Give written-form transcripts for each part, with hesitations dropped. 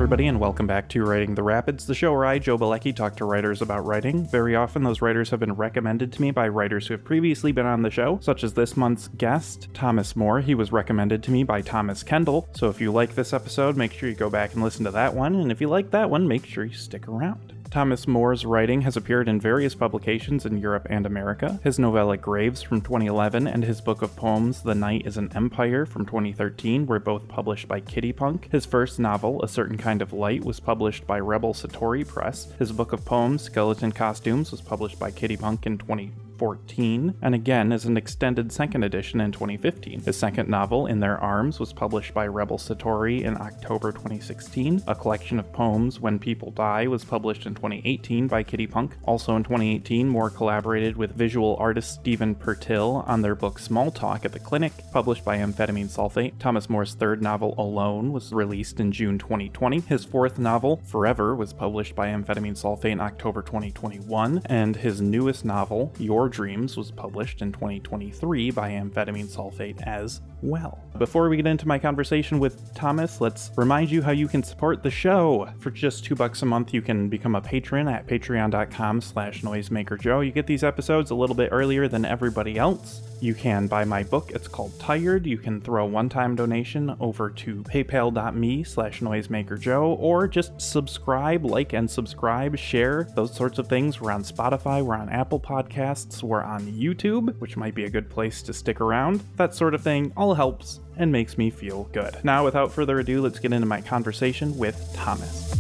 everybody, and welcome back to Writing the Rapids, the show where I, Joe Bielecki, talk to writers about writing. Very often, those writers have been recommended to me by writers who have previously been on the show, such as this month's guest, Thomas More. He was recommended to me by Thomas Kendall, so if you like this episode, make sure you go back and listen to that one, and if you like that one, make sure you stick around. Thomas More's writing has appeared in various publications in Europe and America. His novella Graves from 2011 and his book of poems The Night is an Empire from 2013 were both published by Kitty Punk. His first novel, A Certain Kind of Light, was published by Rebel Satori Press. His book of poems, Skeleton Costumes, was published by Kitty Punk in 2014, and again as an extended second edition in 2015. His second novel, In Their Arms, was published by Rebel Satori in October 2016. A collection of poems, When People Die, was published in 2018 by Kitty Punk. Also in 2018, Moore collaborated with visual artist Stephen Pertil on their book Small Talk at the Clinic, published by Amphetamine Sulfate. Thomas More's third novel, Alone, was released in June 2020. His fourth novel, Forever, was published by Amphetamine Sulfate in October 2021, and his newest novel, Your Dreams, was published in 2023 by Amphetamine Sulfate as well. Before we get into my conversation with Thomas, let's remind you how you can support the show. For just $2 a month, you can become a patron at patreon.com/noisemakerjoe. You get these episodes a little bit earlier than everybody else. You can buy my book. It's called Tired. You can throw a one-time donation over to paypal.me/noisemakerjoe, or just subscribe, like and subscribe, share, those sorts of things. We're on Spotify, we're on Apple Podcasts, we're on YouTube, which might be a good place to stick around. That sort of thing all helps and makes me feel good. Now, without further ado, let's get into my conversation with Thomas.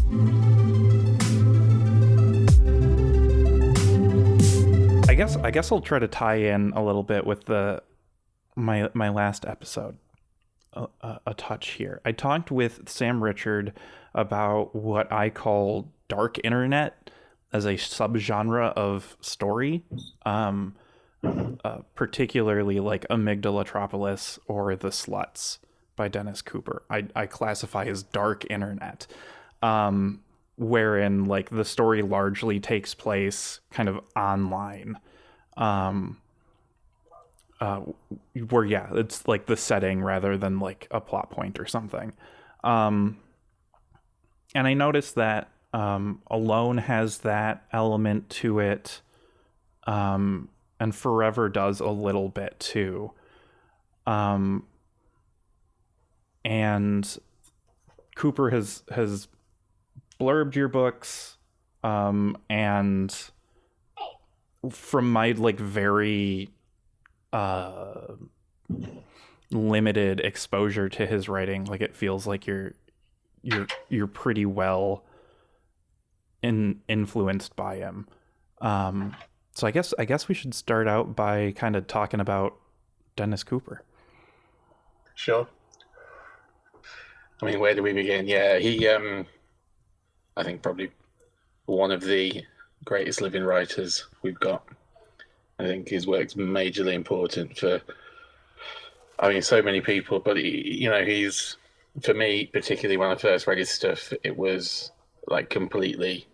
I guess I'll try to tie in a little bit with my last episode a touch here. I talked with Sam Richard about what I call dark internet as a subgenre of story, particularly like Amygdalatropolis or The Sluts by Dennis Cooper. I classify as dark internet, wherein like the story largely takes place kind of online, where it's like the setting rather than like a plot point or something. And I noticed that Alone has that element to it, and Forever does a little bit too. And Cooper has blurbed your books, and from my like very limited exposure to his writing, like it feels like you're pretty well influenced by him. So I guess we should start out by kind of talking about Dennis Cooper. Sure. I mean, where do we begin? Yeah, he I think probably one of the greatest living writers we've got. I think his work's majorly important for, so many people, but he's, for me, particularly when I first read his stuff, it was like completely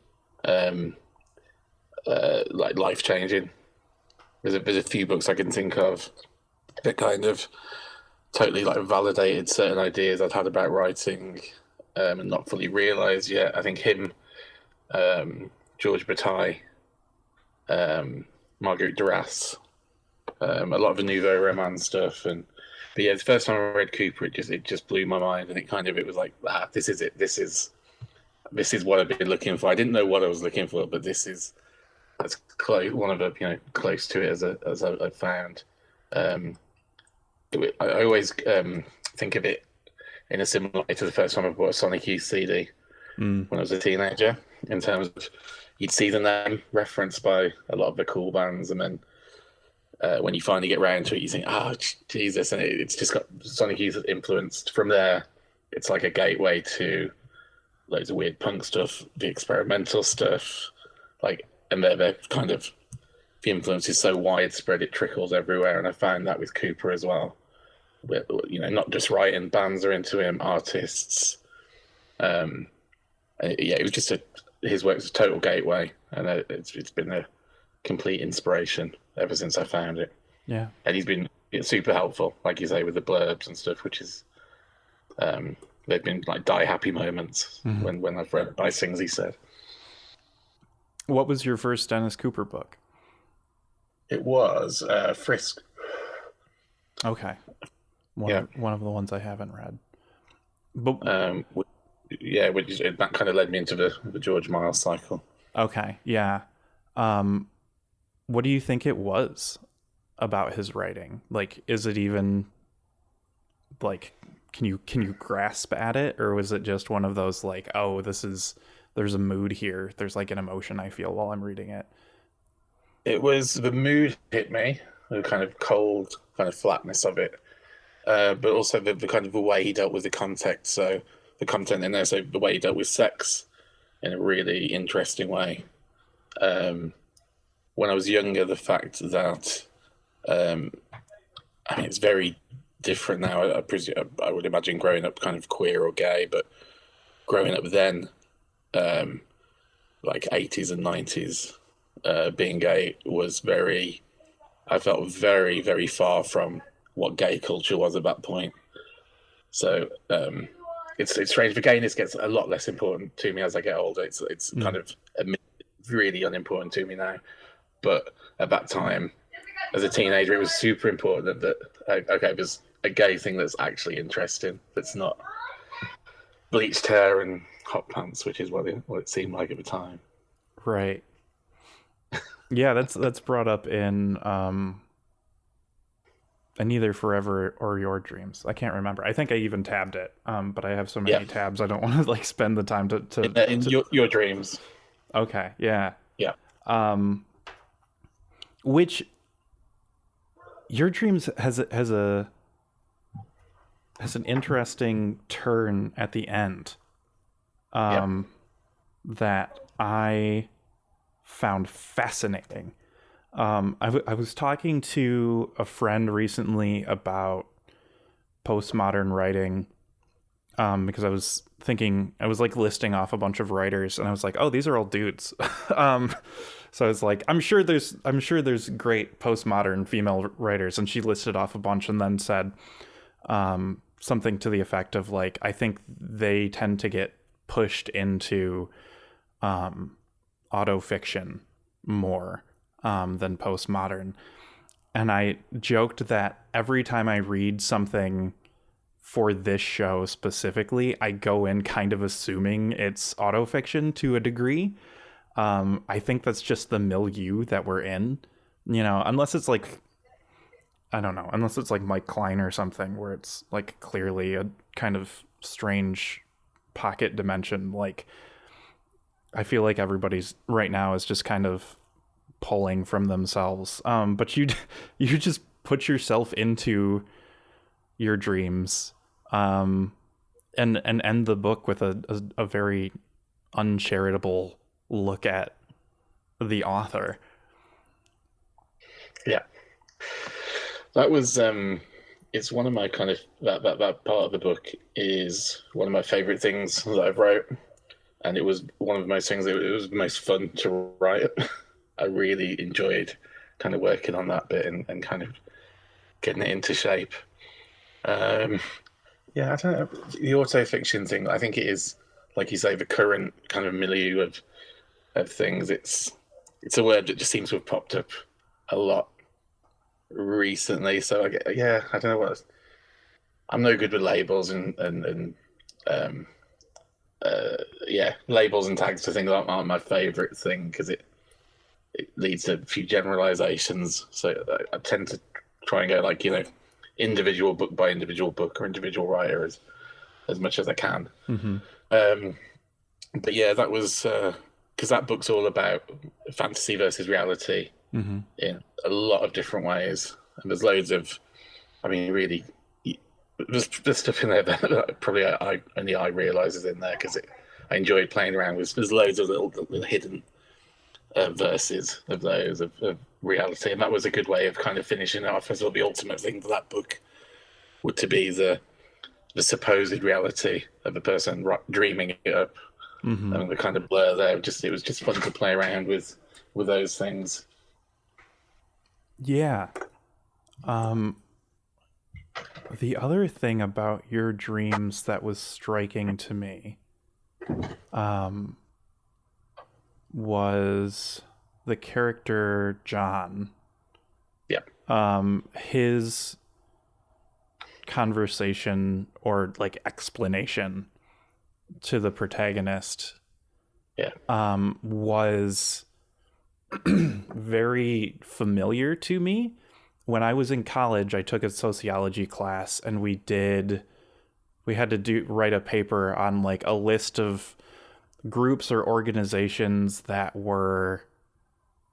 like life-changing. There's a few books I can think of that kind of totally like validated certain ideas I'd had about writing, and not fully realized yet. I think him, George Bataille, Marguerite Duras, a lot of the nouveau romance stuff, but yeah, the first time I read Cooper, it just blew my mind, and it was like, this is it. This is what I've been looking for. I didn't know what I was looking for, but this is as close, one of the close to it as I found. I always think of it in a similar way to the first time I bought a Sonic Youth CD when I was a teenager, in terms of you'd see the name referenced by a lot of the cool bands, and then when you finally get round to it, you think, oh, Jesus, and it's just got Sonic Youth influenced. From there, it's like a gateway to loads of weird punk stuff, the experimental stuff, and they're kind of, the influence is so widespread, it trickles everywhere, and I found that with Cooper as well. Not just writing, bands are into him, artists. It was just his work's a total gateway, and it's been a complete inspiration ever since I found it. Yeah, and he's been super helpful, like you say, with the blurbs and stuff, which is they've been like die happy moments when I've read nice things he said. What was your first Dennis Cooper book? It was Frisk. Okay. One of the ones I haven't read. But that kind of led me into the George Miles cycle. Okay, yeah. What do you think it was about his writing? Like, is it even like can you grasp at it, or was it just one of those like, oh, there's a mood here, there's like an emotion I feel while I'm reading it? It was the mood hit me, the kind of cold, kind of flatness of it, but also the kind of the way he dealt with the context. So the content in there, so the way he dealt with sex in a really interesting way. When I was younger, the fact that it's very different now. I would imagine growing up kind of queer or gay, but growing up then, like 80s and 90s, being gay was I felt very, very far from what gay culture was at that point. So it's strange. The gayness gets a lot less important to me as I get older. It's kind of really unimportant to me now. But at that time, as a teenager, it was super important that there's a gay thing that's actually interesting. That's not bleached hair and hot pants, which is what it seemed like at the time. Right. Yeah, that's brought up in Either Forever or Your Dreams. I can't remember. I think I even tabbed it, but I have so many tabs I don't want to like spend the time to Your Dreams. Okay, yeah. Yeah. Which Your Dreams has an interesting turn at the end that I found fascinating. I was talking to a friend recently about postmodern writing, because I was like listing off a bunch of writers, and I was like, oh, these are all dudes. So I was like, I'm sure there's great postmodern female writers, and she listed off a bunch and then said something to the effect of like, I think they tend to get pushed into autofiction more than postmodern. And I joked that every time I read something for this show specifically, I go in kind of assuming it's autofiction to a degree. I think that's just the milieu that we're in, unless it's like, I don't know, unless it's like Mike Klein or something where it's like clearly a kind of strange pocket dimension. Like, I feel like everybody's right now is just kind of pulling from themselves. But you just put yourself into Your Dreams, and end the book with a very uncharitable look at the author. Yeah, that was it's one of my kind of that part of the book is one of my favorite things that I've wrote, and it was one of the most things. It was the most fun to write. I really enjoyed kind of working on that bit and kind of getting it into shape. I don't know, the autofiction thing. I think it is, like you say, the current kind of milieu of things. It's a word that just seems to have popped up a lot recently. So I don't know what. I'm no good with labels and labels and tags. I think aren't my favorite thing because it leads to a few generalizations. So I tend to try and go like individual book by individual book or individual writer as much as I can. Mm-hmm. But yeah, that was because that book's all about fantasy versus reality in a lot of different ways, and there's loads of, really, there's stuff in there that probably only I realise is in there because I enjoyed playing around with. There's loads of little hidden verses of those of reality, and that was a good way of kind of finishing it off as well. The ultimate thing for that book would to be the supposed reality of a person dreaming it up. And the kind of blur there, it was just fun to play around with those things. Yeah. The other thing about your dreams that was striking to me um, was the character John. Yeah. His conversation or like explanation to the protagonist Yeah. Was very familiar to me. When I was in college, I took a sociology class, and we had to write a paper on like a list of groups or organizations that were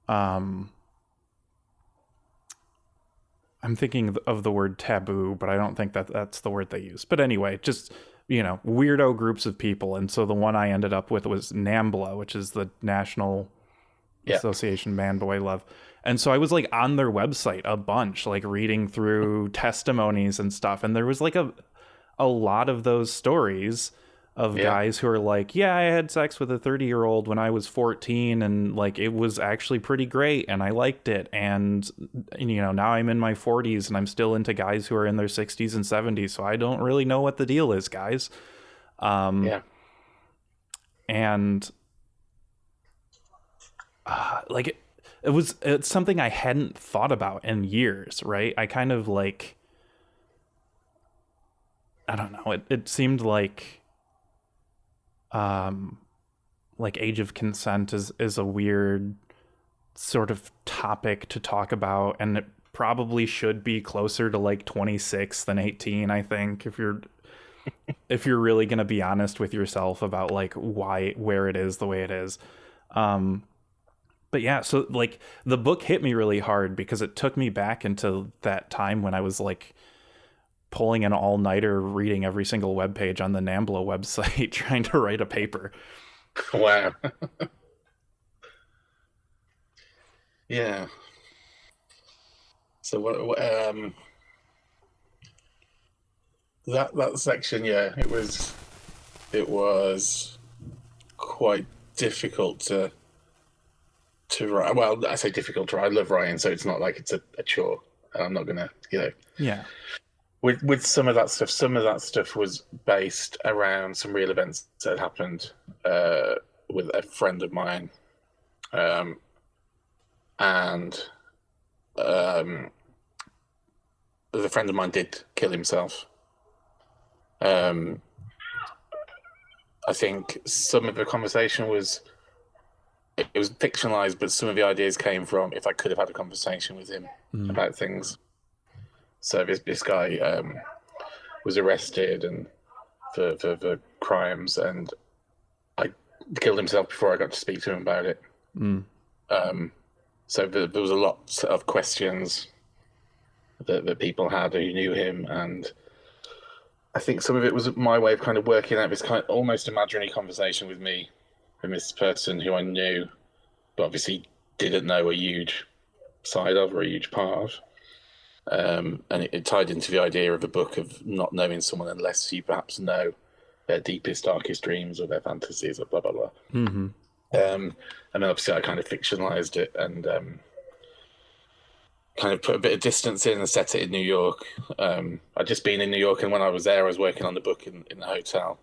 I'm thinking of the word taboo, but I don't think that that's the word they use. But anyway, just, weirdo groups of people. And so the one I ended up with was NAMBLA, which is the National Association Man Boy Love. And so I was like on their website a bunch, like reading through testimonies and stuff. And there was like a lot of those stories of guys who are like, yeah, I had sex with a 30-year-old when I was 14, and like it was actually pretty great and I liked it. And now I'm in my 40s and I'm still into guys who are in their 60s and 70s. So I don't really know what the deal is, guys. And like it's something I hadn't thought about in years, right? I kind of like, I don't know, it seemed like age of consent is a weird sort of topic to talk about, and it probably should be closer to like 26 than 18, I think, if you're really going to be honest with yourself about like where it is the way it is. But yeah, so like the book hit me really hard because it took me back into that time when I was like pulling an all-nighter reading every single webpage on the NAMBLA website trying to write a paper. Wow. Yeah. So what that section, it was quite difficult to write. Well, I say difficult to write. I love writing, so it's not like it's a chore. I'm not gonna, Yeah. With some of that stuff was based around some real events that had happened with a friend of mine, and the friend of mine did kill himself. I think some of the conversation was fictionalized, but some of the ideas came from if I could have had a conversation with him about things. So this guy was arrested and for crimes, and I killed himself before I got to speak to him about it. So there was a lot of questions that people had who knew him, and I think some of it was my way of kind of working out this kind of almost imaginary conversation with me from this person who I knew, but obviously didn't know a huge side of or a huge part of. And it tied into the idea of the book of not knowing someone unless you perhaps know their deepest, darkest dreams or their fantasies or blah, blah, blah. Mm-hmm. And then obviously I kind of fictionalized it and kind of put a bit of distance in and set it in New York. I'd just been in New York, and when I was there, I was working on the book in the hotel.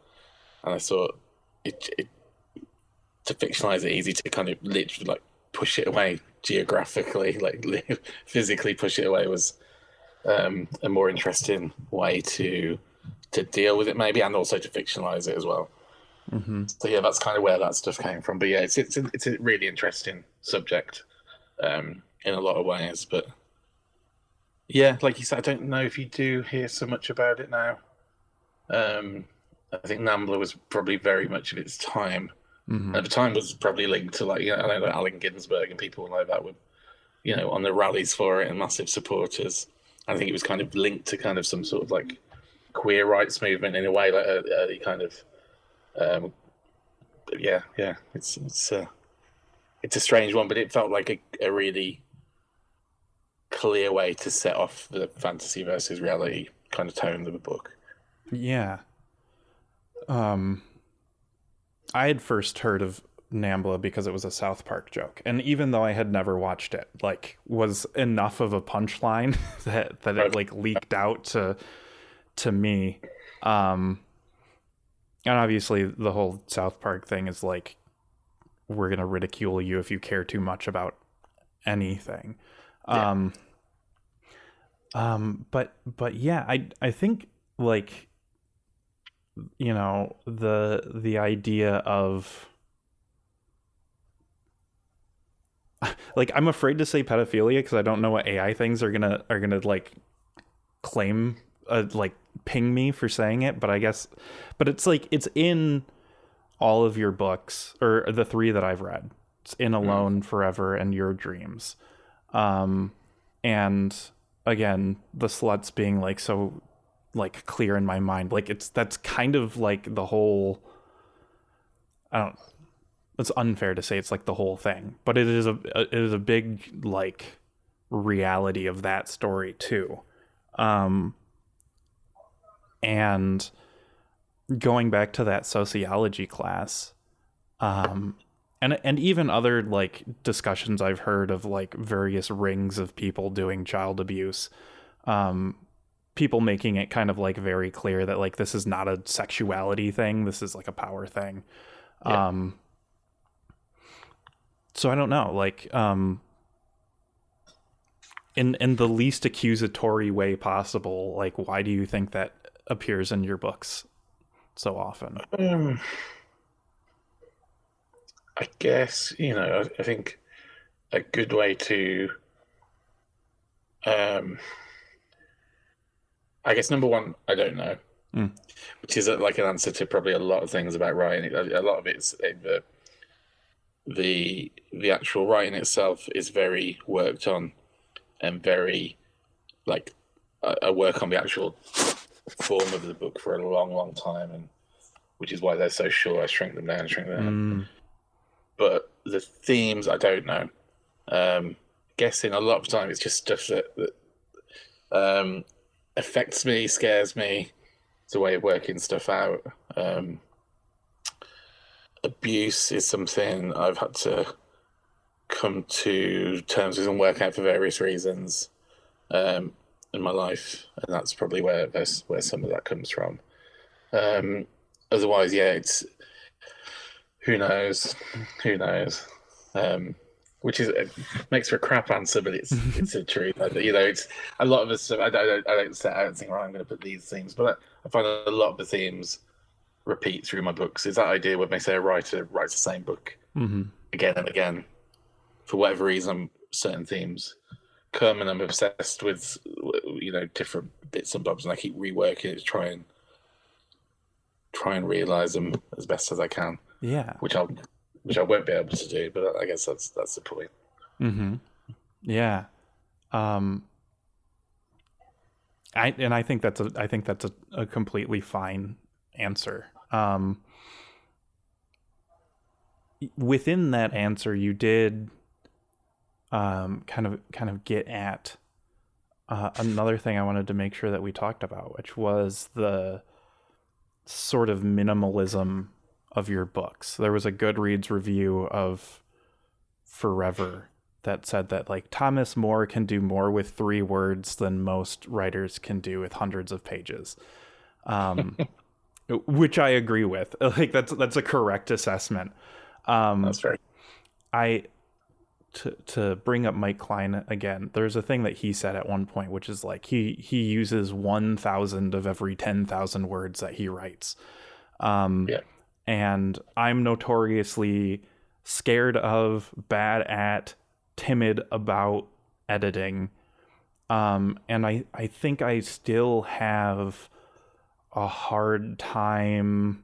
And I thought it to fictionalize it easy to kind of literally like push it away geographically, like physically push it away was a more interesting way to deal with it maybe, and also to fictionalize it as well. Mm-hmm. So yeah, that's kind of where that stuff came from. But yeah, it's a really interesting subject in a lot of ways. But yeah, like you said, I don't know if you do hear so much about it now. I think NAMBLA was probably very much of its time. Mm-hmm. At the time was probably linked to like, I don't know, Allen Ginsberg and people like that were, on the rallies for it and massive supporters. I think it was kind of linked to kind of some sort of like queer rights movement in a way, like early kind of, yeah. It's a strange one, but it felt like a really clear way to set off the fantasy versus reality kind of tone of the book. Yeah. I had first heard of NAMBLA because it was a South Park joke, and even though I had never watched it, like, was enough of a punchline that it like leaked out to to me. And obviously the whole South Park thing is like, we're going to ridicule you if you care too much about anything. Yeah. But yeah, I think like, you know, the idea of like, I'm afraid to say pedophilia because I don't know what AI things are gonna like claim, like ping me for saying it. But I guess, but it's like, it's in all of your books, or the three that I've read. It's in Alone, Forever, and Your Dreams. And again, the sluts being like so like clear in my mind. Like, that's kind of like the whole, I don't, it's unfair to say it's like the whole thing, but it is a big like reality of that story too. And going back to that sociology class, and even other like discussions I've heard of like various rings of people doing child abuse, people making it kind of like very clear that like this is not a sexuality thing, this is like a power thing. Yeah. So I don't know, like, in the least accusatory way possible, like, why do you think that appears in your books so often? I guess, I think a good way to, I guess number one, I don't know, which is like an answer to probably a lot of things about writing. A lot of it's the actual writing itself is very worked on and very like I work on the actual form of the book for a long, long time, and which is why they're so short. I shrink them down. But the themes, I don't know. Guessing a lot of the time, it's just stuff that affects me, scares me. It's a way of working stuff out. Abuse is something I've had to come to terms with and work out for various reasons in my life, and that's probably where some of that comes from. Otherwise, yeah, it's who knows. Which is makes for a crap answer, but it's the truth. It's a lot of us. I don't set out and think, right, I'm going to put these themes, but I find a lot of the themes repeat through my books. Is that idea when they say a writer writes the same book again and again for whatever reason, certain themes come, and I'm obsessed with different bits and bobs, and I keep reworking it to try and realize them as best as I can. Yeah, which I won't be able to do, but I guess that's the point. Yeah. I think that's a completely fine answer. Within that answer, you did kind of get at another thing I wanted to make sure that we talked about, which was the sort of minimalism of your books. There was a Goodreads review of Forever that said that like Thomas More can do more with 3 words than most writers can do with hundreds of pages, which I agree with. Like that's a correct assessment. That's very. To bring up Mike Klein again, there's a thing that he said at one point, which is like he uses 1,000 of every 10,000 words that he writes. And I'm notoriously scared of, bad at, timid about editing. And I think I still have a hard time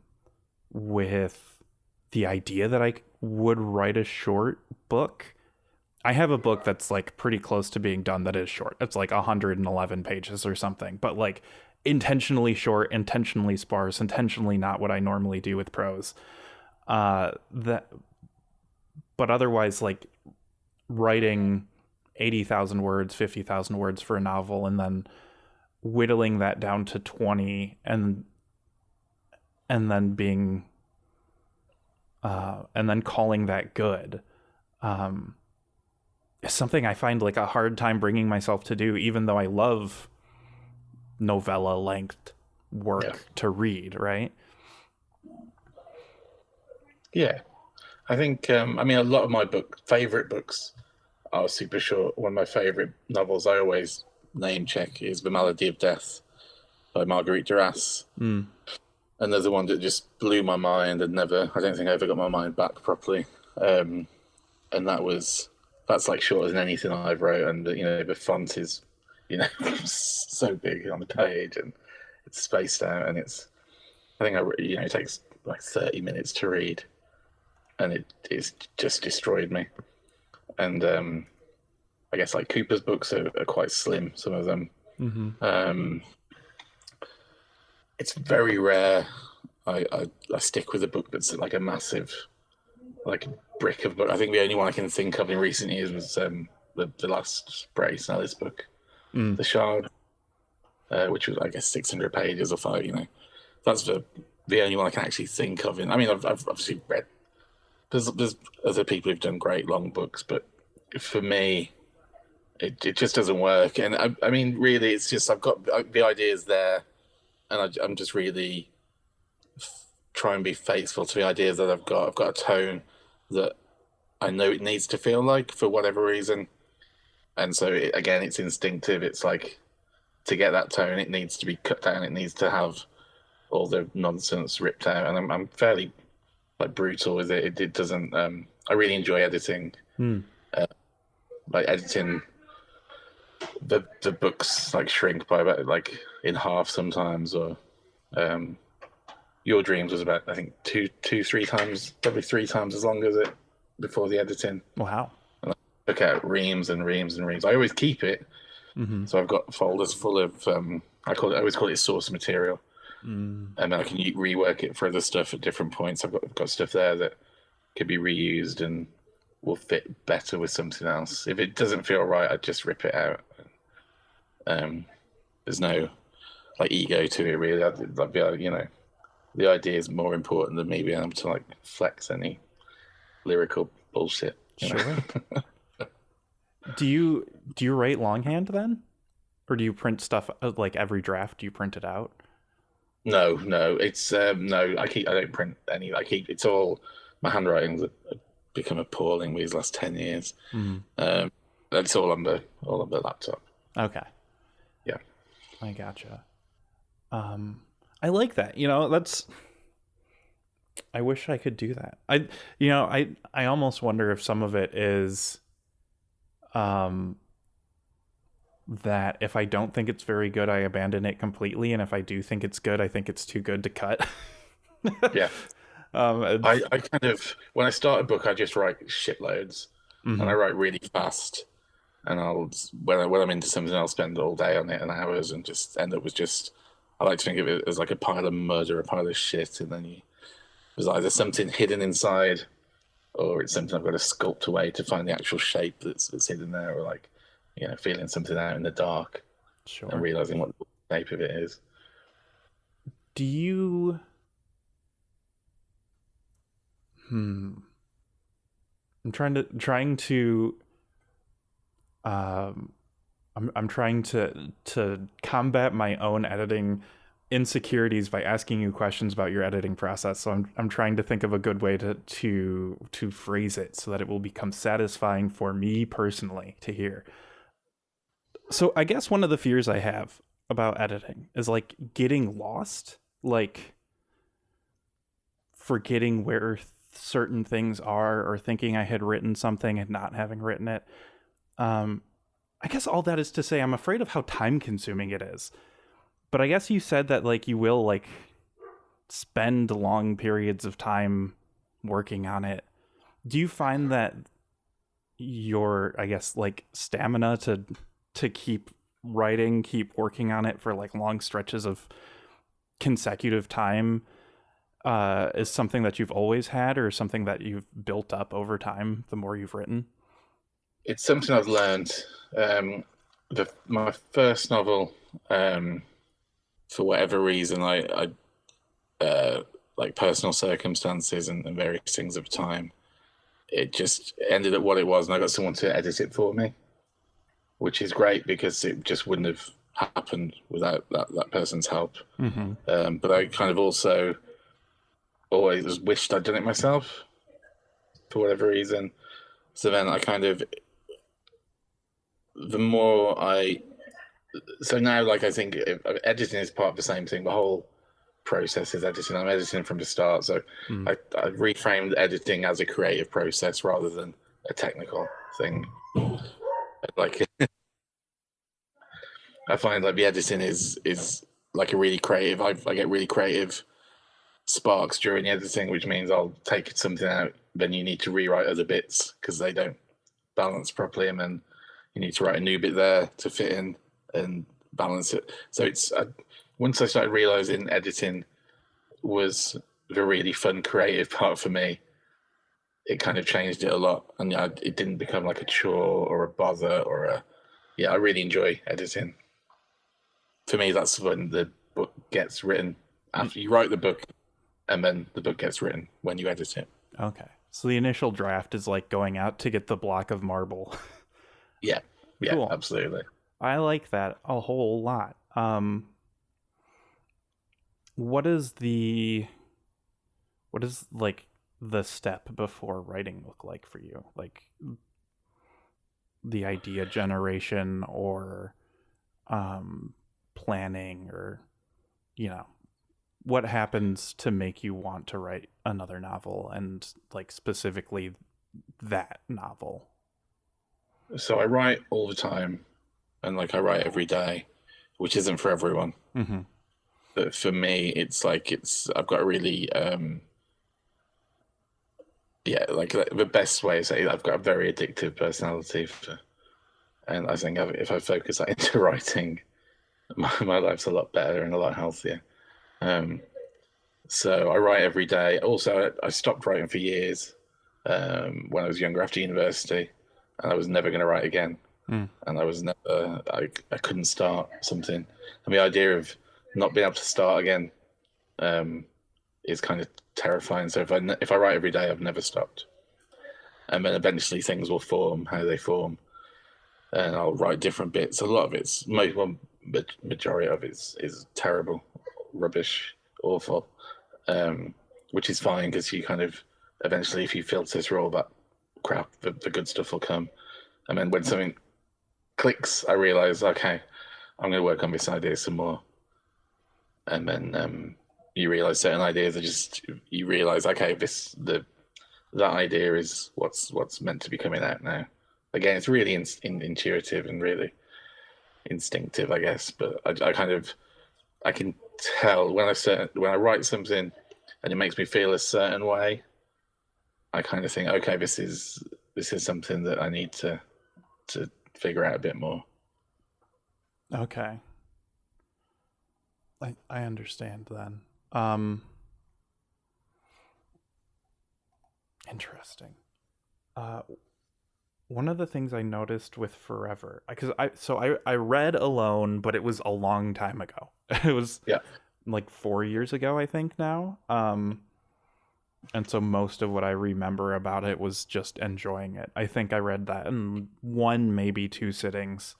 with the idea that I would write a short book. I have a book that's like pretty close to being done that is short. It's like 111 pages or something, but like intentionally short, intentionally sparse, intentionally not what I normally do with prose. But otherwise, like writing 80,000 words, 50,000 words for a novel, and then whittling that down to 20, and then being, and then calling that good, is something I find like a hard time bringing myself to do, even though I love novella length work to read, right? Yeah. I think, I mean, a lot of my favorite books are super short. One of my favorite novels I always name check is The Malady of Death by Marguerite Duras. Another one that just blew my mind and I don't think I ever got my mind back properly. And that's like shorter than anything I've wrote. And, the font is, so big on the page and it's spaced out. And it takes like 30 minutes to read. And it's just destroyed me. And I guess like Cooper's books are quite slim, some of them. It's very rare I stick with a book that's like a massive, like brick of book. I think the only one I can think of in recent years was the last Bret Easton Ellis book, The Shard, which was, I guess, 600 pages or 5, That's the only one I can actually think of. I mean, I've obviously read, there's other people who've done great long books, but for me, it just doesn't work. And I mean, really, it's just, I've got the ideas there, and I'm just really try and be faithful to the ideas that I've got. I've got a tone that I know it needs to feel like for whatever reason. And so, again, it's instinctive. It's like, to get that tone, it needs to be cut down. It needs to have all the nonsense ripped out. And I'm fairly, like, brutal with it. It doesn't... I really enjoy editing. Like, editing... The books, like, shrink by about, like, in half sometimes, or... Your Dreams was about, I think, three times, probably 3 times as long as it before the editing. Wow. And I took out reams and reams and reams. I always keep it. So I've got folders full of, I always call it source material. And then I can rework it for other stuff at different points. I've got stuff there that could be reused and will fit better with something else. If it doesn't feel right, I just rip it out. There's no, like, ego to it, really. The idea is more important than me being able to, like, flex any lyrical bullshit. Sure. Do you write longhand then, or do you print stuff like every draft? Do you print it out? No. It's no. I don't print any. It's all my handwriting's become appalling these last 10 years. It's all on the laptop. Okay. Yeah. I gotcha. I like that. That's... I wish I could do that. I almost wonder if some of it is that if I don't think it's very good, I abandon it completely, and if I do think it's good, I think it's too good to cut. Yeah. I kind of, when I start a book, I just write shitloads, and I write really fast, and when I'm into something, I'll spend all day on it and hours, and just end up with just... I like to think of it as like a pile of mud or a pile of shit, and then there's either something hidden inside, or it's something I've got to sculpt away to find the actual shape that's hidden there, or like, feeling something out in the dark, sure, and realizing what the shape of it is. Do you? I'm trying to. I'm trying to combat my own editing insecurities by asking you questions about your editing process. So I'm trying to think of a good way to phrase it so that it will become satisfying for me personally to hear. So I guess one of the fears I have about editing is like getting lost, like forgetting where certain things are, or thinking I had written something and not having written it. I guess all that is to say, I'm afraid of how time consuming it is. But I guess you said that, like, you will, like, spend long periods of time working on it. Do you find that your, I guess, like, stamina to keep writing, keep working on it for, like, long stretches of consecutive time is something that you've always had, or something that you've built up over time the more you've written? It's something I've learned. My first novel, for whatever reason, I like personal circumstances and various things of time, it just ended up what it was, and I got someone to edit it for me, which is great because it just wouldn't have happened without that person's help. Mm-hmm. But I kind of also always wished I'd done it myself for whatever reason. So then I kind of, the more I, so now like I think editing is part of the same thing. The whole process is editing. I'm editing from the start, so Mm. I reframed editing as a creative process rather than a technical thing. Like I find like the editing is like a really creative. I get really creative sparks during the editing, which means I'll take something out, then you need to rewrite other bits because they don't balance properly, and then you need to write a new bit there to fit in and balance it. So it's once I started realizing editing was the really fun creative part for me, it kind of changed it a lot, and it didn't become like a chore or a bother or a I really enjoy editing. For me, that's when the book gets written. After you write the book, and then the book gets written when you edit it. Okay. So the initial draft is like going out to get the block of marble. Yeah, Cool. absolutely. I like that a whole lot. What is like the step before writing look like for you? Like the idea generation or planning, or what happens to make you want to write another novel, and like specifically that novel? So I write all the time, and like I write every day, which isn't for everyone. Mm-hmm. But for me, it's like I've got a really like the best way to say it, I've got a very addictive personality and I think if I focus that into writing, my life's a lot better and a lot healthier. So I write every day. Also, I stopped writing for years when I was younger after university, and I was never going to write again. Mm. And I was never, I couldn't start something. And the idea of not being able to start again is kind of terrifying. So if I write every day, I've never stopped. And then eventually things will form how they form, and I'll write different bits. A lot of it's majority of it is terrible, rubbish, awful, which is fine because you kind of eventually, if you filter through all that crap, the good stuff will come. And then when something clicks, I realize, okay, I'm going to work on this idea some more. And then you realize certain ideas are just, you realize, okay, that idea is what's meant to be coming out now. Again, it's really intuitive and really instinctive, I guess. But I kind of, I can tell when I write something and it makes me feel a certain way, I kind of think, okay, this is something that I need to figure out a bit more. Okay. I understand then. Interesting. One of the things I noticed with Forever, because I read Alone, but it was a long time ago. It was like 4 years ago, I think now. And so most of what I remember about it was just enjoying it. I think I read that in one, maybe two sittings.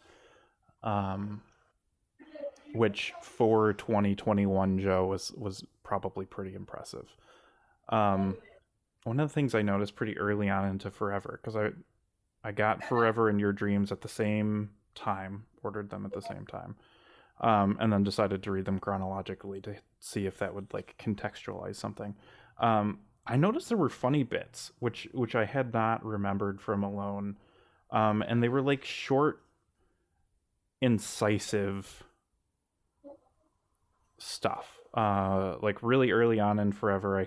Which for 2021 Joe was probably pretty impressive. One of the things I noticed pretty early on into Forever, because I got Forever and Your Dreams at the same time, ordered them at the same time, and then decided to read them chronologically to see if that would like contextualize something. I noticed there were funny bits, which I had not remembered from Alone, and they were like short, incisive stuff. Like really early on in Forever, I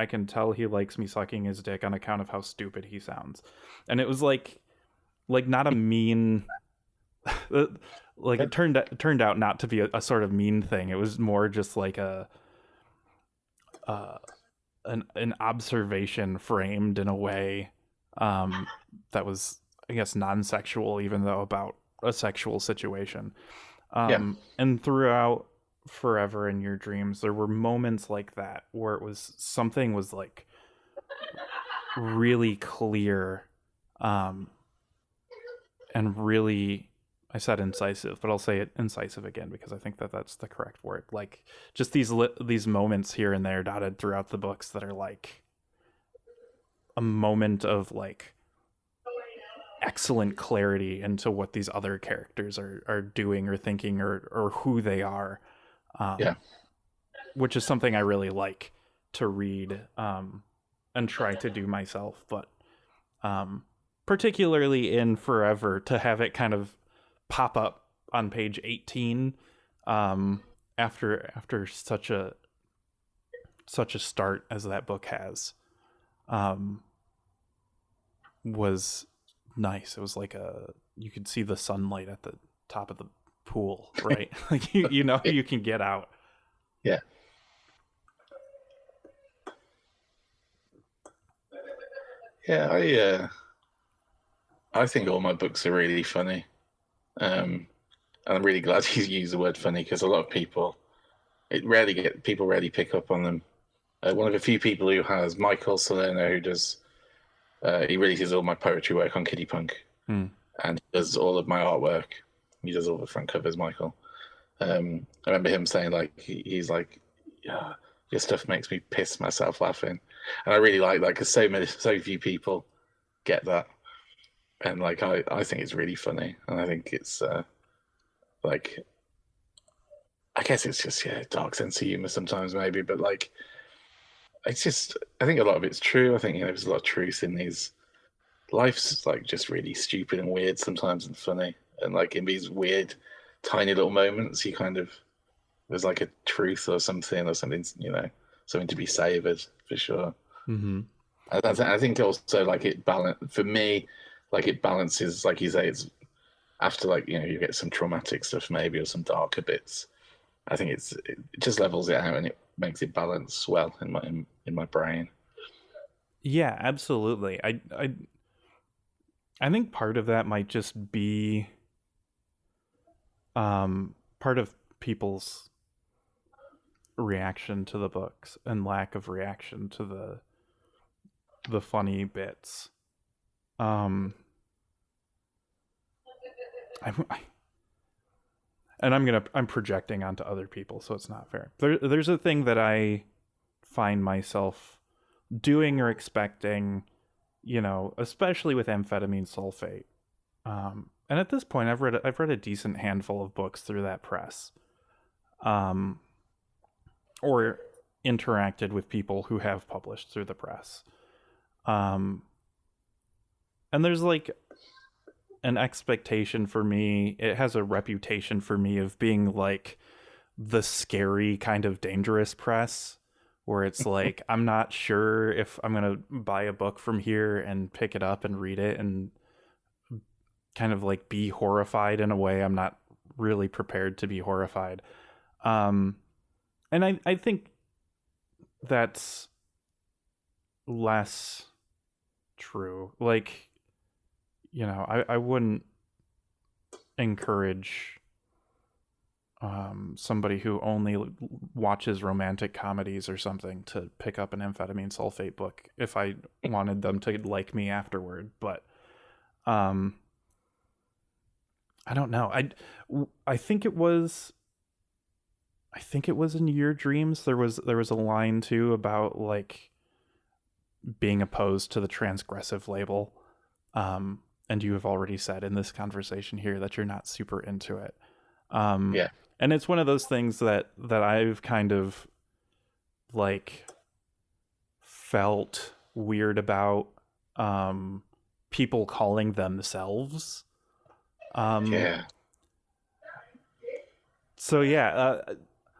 can tell he likes me sucking his dick on account of how stupid he sounds, and it was like not a mean. Like it turned out not to be a sort of mean thing. It was more just like an observation framed in a way that was, I guess, non-sexual, even though about a sexual situation. And throughout Forever in Your Dreams, there were moments like that where something was like really clear, and really I said incisive, but I'll say it incisive again because I think that that's the correct word. Like just these moments here and there dotted throughout the books that are like a moment of like excellent clarity into what these other characters are doing or thinking or who they are, Yeah. which is something I really like to read and try to do myself. But particularly in Forever, to have it kind of pop up on page 18 after such a start as that book has was nice. It was like you could see the sunlight at the top of the pool, right? Like you know you can get out. Yeah. Yeah, I think all my books are really funny. And I'm really glad you used the word funny, because a lot of people rarely pick up on them. One of the few people who has, Michael Salerno, who does he releases all my poetry work on Kiddie Punk, and he does all of my artwork. He does all the front covers, Michael. I remember him saying like he's like, yeah, your stuff makes me piss myself laughing, and I really like that because so few people get that, and like I think it's really funny, and I think it's like I guess it's just dark sense of humor sometimes maybe, but like it's just I think a lot of it's true. I think there's a lot of truth in these. Life's like just really stupid and weird sometimes and funny, and like in these weird tiny little moments you kind of there's like a truth or something something to be savored for sure. Mm-hmm. I think also like for me, like it balances, like you say, it's after like you get some traumatic stuff maybe or some darker bits. I think it just levels it out and it makes it balance well in my brain. Yeah, absolutely. I think part of that might just be part of people's reaction to the books and lack of reaction to the funny bits. I, and I'm projecting onto other people, so it's not fair. There's a thing that I find myself doing or expecting, especially with amphetamine sulfate. And at this point, I've read a decent handful of books through that press, or interacted with people who have published through the press. And there's like an expectation for me. It has a reputation for me of being like the scary kind of dangerous press, where it's like I'm not sure if I'm gonna buy a book from here and pick it up and read it and kind of like be horrified in a way I'm not really prepared to be horrified. And I think that's less true. Like, I wouldn't encourage somebody who only watches romantic comedies or something to pick up an amphetamine sulfate book if I wanted them to like me afterward. But I don't know. I think it was in Your Dreams. There was a line too about like being opposed to the transgressive label. And you have already said in this conversation here that you're not super into it. Yeah. And it's one of those things that I've kind of like felt weird about people calling themselves. Yeah. So yeah,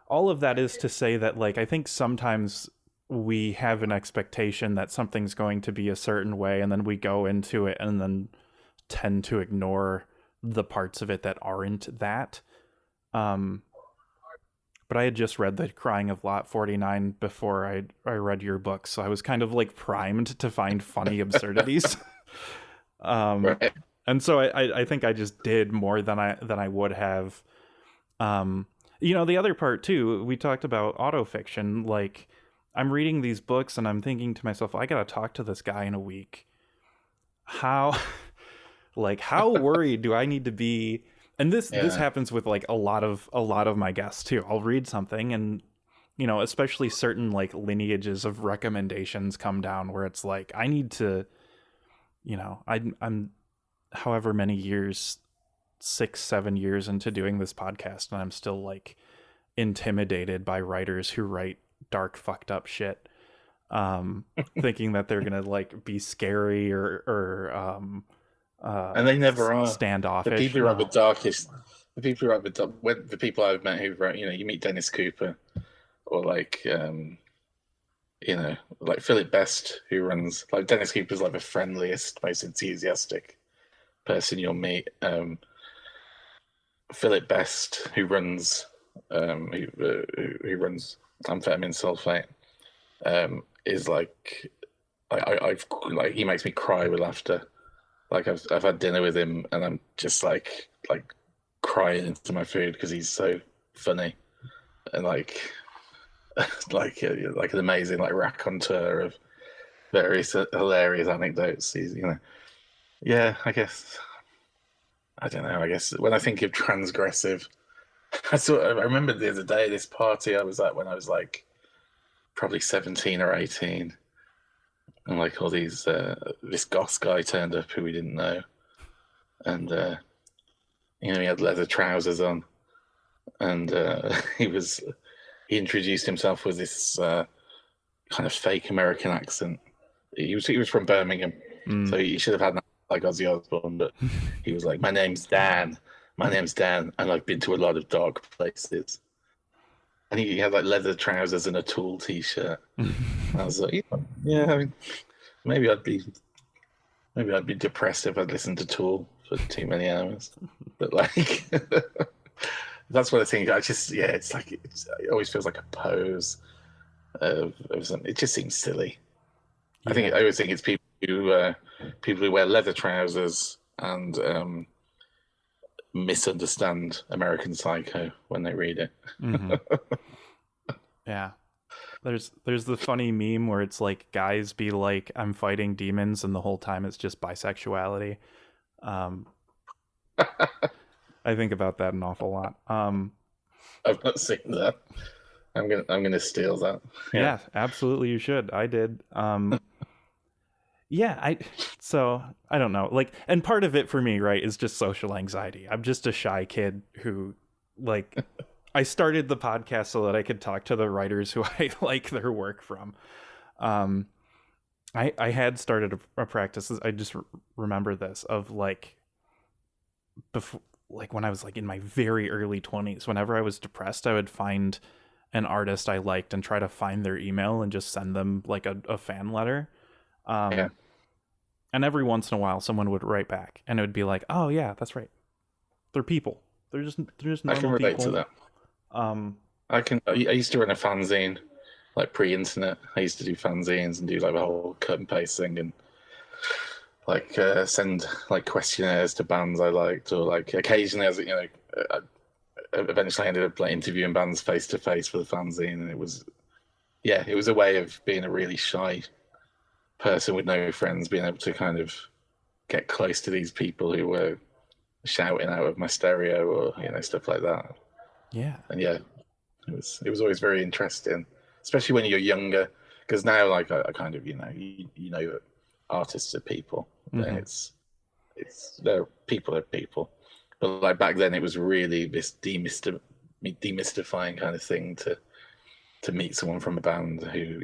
all of that is to say that like I think sometimes we have an expectation that something's going to be a certain way, and then we go into it and then tend to ignore the parts of it that aren't that. But I had just read The Crying of Lot 49 before I read your book, so I was kind of like primed to find funny absurdities. Right. And so I think I just did more than I would have. The other part too, we talked about autofiction. Like, I'm reading these books and I'm thinking to myself, I gotta talk to this guy in a week. How worried do I need to be? And this Yeah. happens with like a lot of my guests too. I'll read something and especially certain like lineages of recommendations come down where it's like I need to, I'm however many years, 6-7 years into doing this podcast, and I'm still like intimidated by writers who write dark fucked up shit, thinking that they're gonna like be scary or And they never are. standoffish. The people who write the darkest, the people who write the people I've met who wrote, you meet Dennis Cooper, or like like Philip Best, who runs, like, Dennis Cooper's like the friendliest, most enthusiastic person you'll meet. Philip Best, who runs who runs Amphetamine Sulfate, is like I've like, he makes me cry with laughter. Like I've had dinner with him and I'm just like crying into my food because he's so funny and like an amazing like raconteur of various hilarious anecdotes. He's yeah, I guess, I don't know. I guess when I think of transgressive, I remember the other day this party I was at when I was like probably 17 or 18, and like all these this goth guy turned up who we didn't know, and he had leather trousers on, and he introduced himself with this kind of fake American accent. He was from Birmingham, so he should have had an like Ozzy Osbourne, but he was like, my name's Dan, and I've been to a lot of dark places. And he had like leather trousers and a Tool t-shirt. I was like, yeah, I mean, maybe I'd be depressed if I'd listened to Tool for too many hours. But like, that's what I think. It's like it always feels like a pose of something. It just seems silly. Yeah. I always think it's people who wear leather trousers and misunderstand American Psycho when they read it. Mm-hmm. Yeah. There's the funny meme where it's like guys be like, I'm fighting demons, and the whole time it's just bisexuality. I think about that an awful lot. I've not seen that. I'm gonna steal that. Yeah, absolutely you should. I did. Yeah, I don't know. Like, and part of it for me, right, is just social anxiety. I'm just a shy kid who, like, I started the podcast so that I could talk to the writers who I like their work from. I had started a practice. I just remember this of like, before, like when I was like in my very early 20s, whenever I was depressed, I would find an artist I liked and try to find their email and just send them like a fan letter. Yeah. And every once in a while, someone would write back, and it would be like, "Oh yeah, that's right. They're people. They're just normal people." I can relate to that. I used to run a fanzine, like pre-internet. I used to do fanzines and do like the whole cut and paste thing, and like send like questionnaires to bands I liked, or like occasionally, as I eventually ended up like interviewing bands face to face for the fanzine, and it was a way of being a really shy person with no friends, being able to kind of get close to these people who were shouting out of my stereo or stuff like that. Yeah. And yeah, it was always very interesting, especially when you're younger, because now like I kind of that artists are people. Mm-hmm. And they're people, but like back then it was really this demystifying kind of thing to meet someone from a band who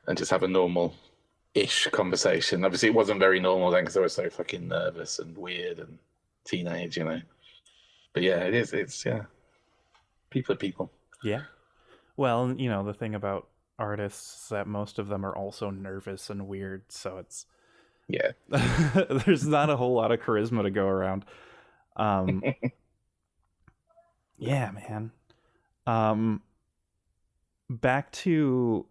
and just have a normal-ish conversation. Obviously, it wasn't very normal then because I was so fucking nervous and weird and teenage, But yeah, it is. It's people are people. Yeah. Well, the thing about artists is that most of them are also nervous and weird, so it's there's not a whole lot of charisma to go around. Yeah, man. Back to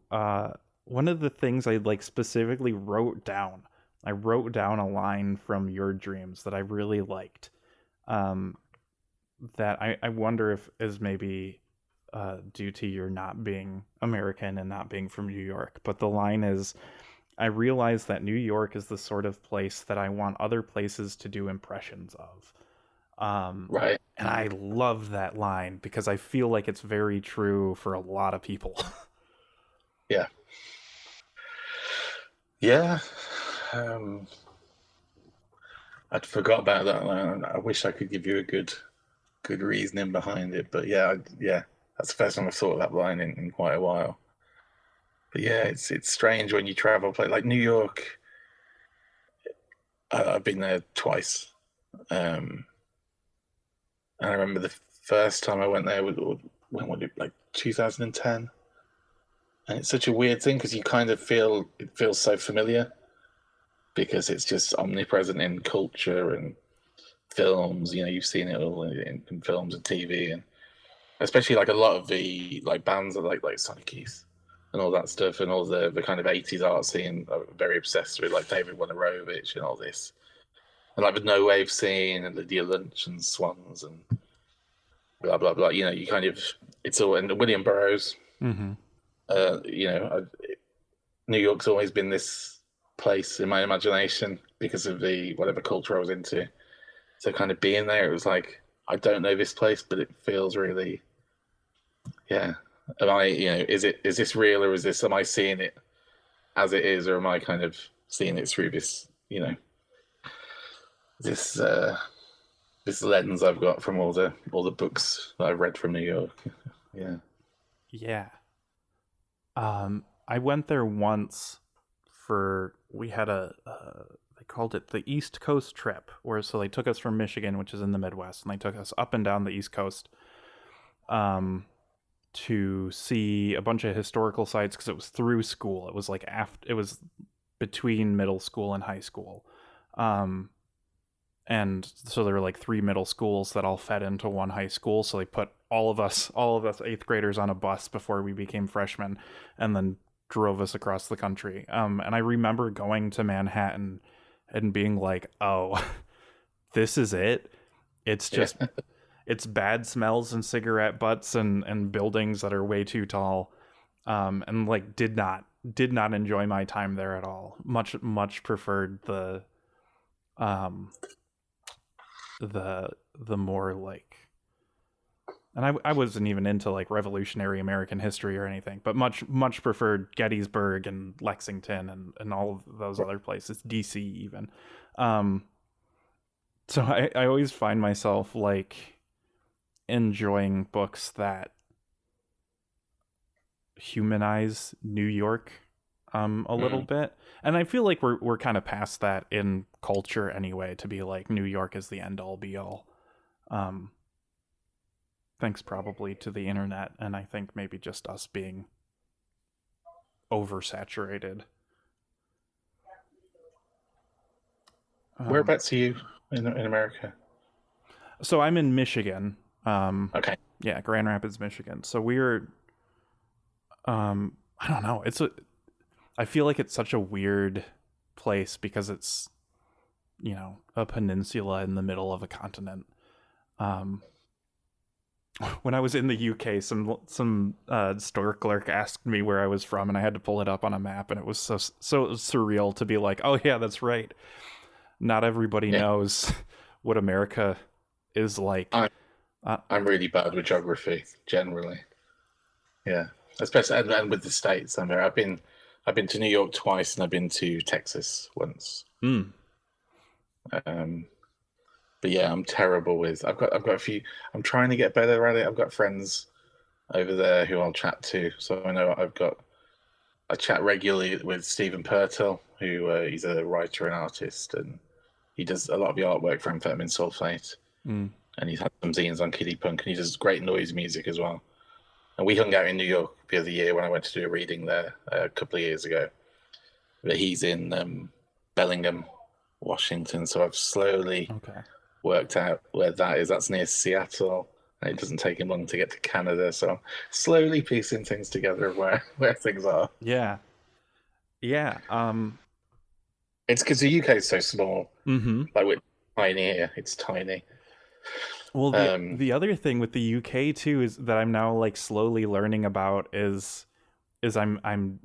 one of the things I like specifically wrote down. I wrote down a line from Your Dreams that I really liked. That I wonder if is maybe due to your not being American and not being from New York. But the line is, I realize that New York is the sort of place that I want other places to do impressions of. Right. And I love that line because I feel like it's very true for a lot of people. Yeah. Yeah. Um, I'd forgot about that line. I wish I could give you a good reasoning behind it, but yeah, that's the first time I've thought of that line in quite a while. But yeah, it's strange when you travel like New York. I've been there twice, and I remember the first time I went there when was it, like 2010, and it's such a weird thing because you kind of feel it feels so familiar because it's just omnipresent in culture and films. You've seen it all in films and TV, and especially like a lot of the like bands that like Sonic Youth and all that stuff, and all the kind of 80s art scene are very obsessed with, like David Wojnarowicz and all this, and like the no wave scene and Lydia Lunch and Swans and blah blah blah. You kind of it's all, and William Burroughs. Mm-hmm. Uh, New York's always been this place in my imagination because of the whatever culture I was into. So kind of being there, it was like I don't know this place, but it feels really, yeah. Am I, is this real, or am I seeing it as it is, or am I kind of seeing it through this, this this lens I've got from all the books that I've read from New York. Yeah. Yeah. I went there once we had they called it the East Coast trip, so they took us from Michigan, which is in the Midwest, and they took us up and down the East Coast, to see a bunch of historical sites because it was through school. It was like it was between middle school and high school. And so there were like 3 middle schools that all fed into one high school. So they put all of us 8th graders on a bus before we became freshmen, and then drove us across the country. And I remember going to Manhattan and being like, oh, this is it. It's just, it's bad smells and cigarette butts and buildings that are way too tall. And like did not enjoy my time there at all. Much preferred the more like, and I wasn't even into like revolutionary American history or anything, but much preferred Gettysburg and Lexington and all of those other places, DC even. So I always find myself like enjoying books that humanize New York a little bit, and I feel like we're kind of past that in culture anyway, to be like New York is the end all be all, thanks probably to the internet, and I think maybe just us being oversaturated. Whereabouts are you in America? So I'm in Michigan. Okay. Yeah, Grand Rapids, Michigan. So we're I don't know, I feel like it's such a weird place because it's, a peninsula in the middle of a continent. When I was in the UK, some store clerk asked me where I was from, and I had to pull it up on a map, and it was so surreal to be like, oh yeah, that's right. Not everybody knows what America is like. I'm really bad with geography generally. Yeah, especially and with the States. I mean, I've been to New York twice, and I've been to Texas once. But yeah, I'm terrible with. I've got a few. I'm trying to get better at it. I've got friends over there who I'll chat to, so I know I chat regularly with Stephen Purtill, who he's a writer and artist, and he does a lot of the artwork for Amphetamine Sulfate, and he's had some zines on Kiddie Punk, and he does great noise music as well. And we hung out in New York the other year when I went to do a reading there a couple of years ago. But he's in Bellingham, Washington, so I've slowly worked out where that is. That's near Seattle, and it doesn't take him long to get to Canada. So I'm slowly piecing things together of where things are. Yeah. It's because the UK is so small. Like we're tiny here. It's tiny. Well, the other thing with the UK too is that I'm now like slowly learning about is I'm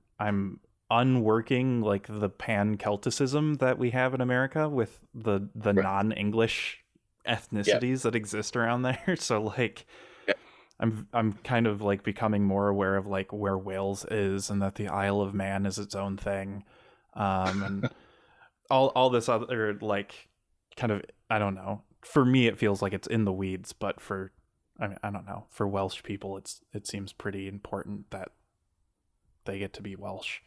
unworking like the pan Celticism that we have in America with the non-English Yeah. ethnicities that exist around there. So like Yeah. I'm kind of like becoming more aware of like where Wales is and that the Isle of Man is its own thing. And all this other like kind of, I don't know. For me it feels like it's in the weeds, but for, I mean, I don't know. For Welsh people it seems pretty important that they get to be Welsh.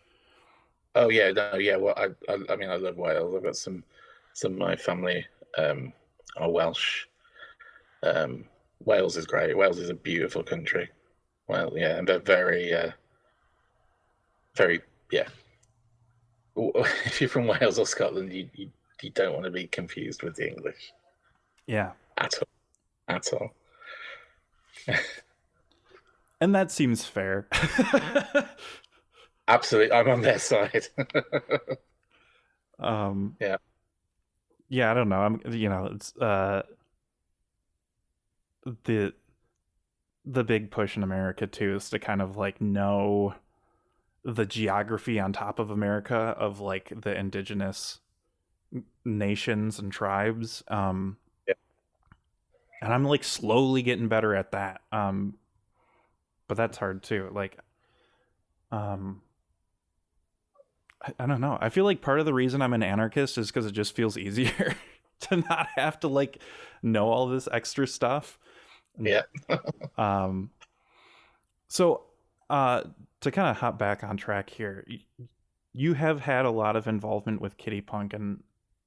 Oh yeah, no, yeah. Well, I mean, I love Wales. I've got some of my family are Welsh. Um, Wales is great. Wales is a beautiful country. Well, yeah, and they're very, very, yeah. If you're from Wales or Scotland, you don't want to be confused with the English Yeah. at all, at all. And that seems fair. Absolutely, I'm on their side. um Yeah. yeah, I don't know. I'm, you know, it's the the big push in America too is to kind of like know the geography on top of America of like the indigenous nations and tribes. Yeah. And I'm like slowly getting better at that. But that's hard too. Like, um, I don't know. I feel like part of the reason I'm an anarchist is because it just feels easier to not have to like know all this extra stuff. Yeah. Um, so, to kind of hop back on track here, you have had a lot of involvement with Kitty Punk, and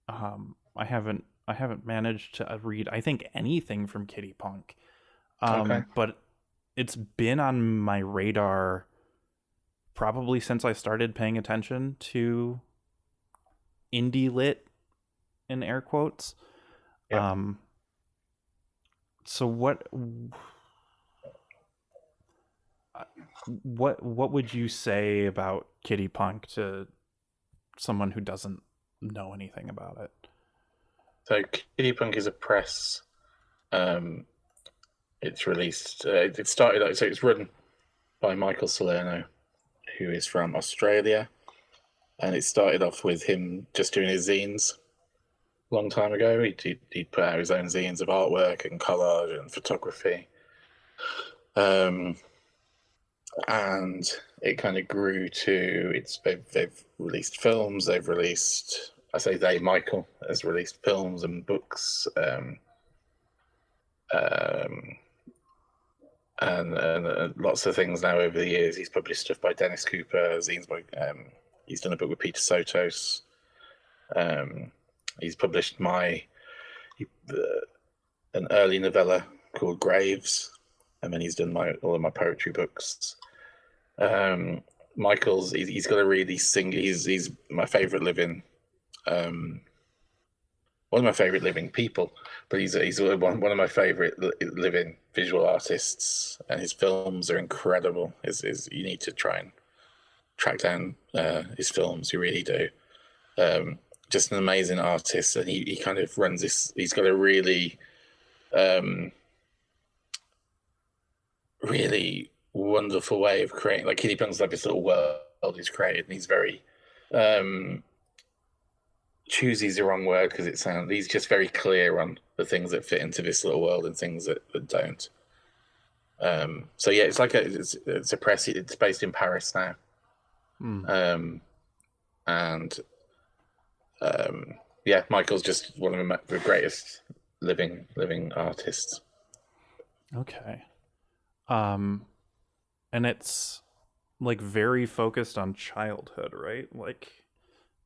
I haven't managed to read, I think, anything from Kitty Punk. Okay. But it's been on my radar probably since I started paying attention to indie lit in air quotes. Yeah. So what would you say about Kitty Punk to someone who doesn't know anything about it? So Kiddie Punk is a press. Um, it's released. It started. So it's run by Michael Salerno, who is from Australia, and it started off with him just doing his zines. A long time ago, he'd put out his own zines of artwork and collage and photography, um, and it kind of grew to they've released films. They've released. I say they. Michael has released films and books. Um, and lots of things now over the years. He's published stuff by Dennis Cooper, zines by. He's done a book with Peter Sotos. He's published an early novella called Graves, and then he's done all of my poetry books. Michael's he's got a really he's my favorite living one of my favorite living people, but he's one of my favorite living visual artists, and his films are incredible. Is you need to try and track down his films. You really do. Just an amazing artist, and he kind of runs this. He's got a really, really wonderful way of creating. Like Kitty Punk's like this little world he's created, and he's very. Choosy is the wrong word because he's just very clear on the things that fit into this little world and things that don't. So yeah, it's like it's a press. It's based in Paris now, and yeah, Michael's just one of the greatest living artists. Okay. And it's like very focused on childhood, right? Like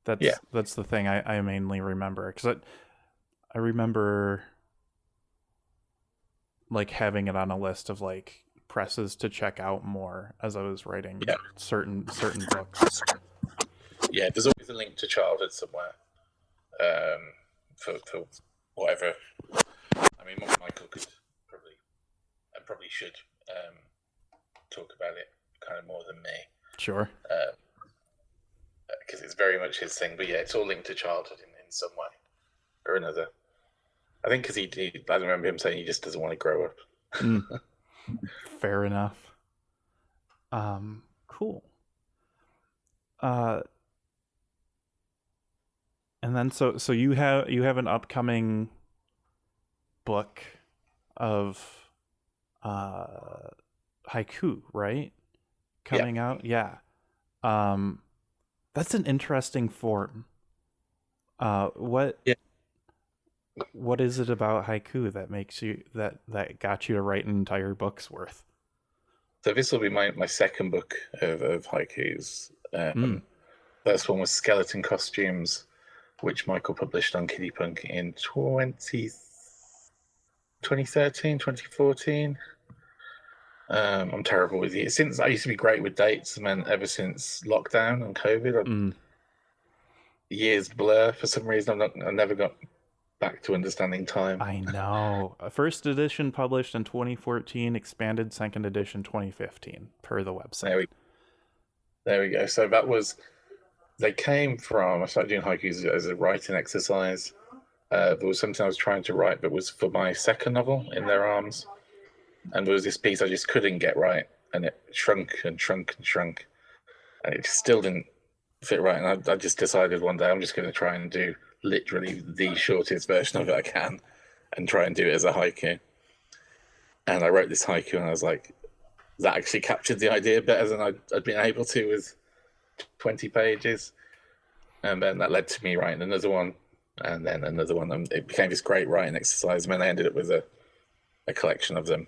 that's the thing I mainly remember, because I remember like having it on a list of like presses to check out more as I was writing certain books. Yeah, there's always a link to childhood somewhere. For whatever. I mean, Michael could probably should talk about it kind of more than me. Sure. Because it's very much his thing. But yeah, it's all linked to childhood in some way or another. I think because I remember him saying he just doesn't want to grow up. Fair enough. Cool. And then so you have an upcoming book of haiku, right? Coming out. Yeah. That's an interesting form. What Yeah. what is it about haiku that makes you that got you to write an entire book's worth? So this will be my second book of haikus. Mm. First one was Skeleton Costumes, which Michael published on Kiddie Punk in 2013, 2014. I'm terrible with years. Since I used to be great with dates, and then ever since lockdown and COVID, years blur for some reason. I never got back to understanding time. I know. First edition published in 2014, expanded second edition 2015, per the website. There we go. So they came from, I started doing haikus as a writing exercise. There was something I was trying to write, but was for my second novel, In Their Arms. And there was this piece I just couldn't get right, and it shrunk and shrunk and shrunk, and it still didn't fit right. And I just decided one day I'm just going to try and do literally the shortest version of it I can, and try and do it as a haiku. And I wrote this haiku, and I was like, that actually captured the idea better than I'd been able to with 20 pages. And then that led to me writing another one, and then another one. And it became this great writing exercise, and then I ended up with a collection of them.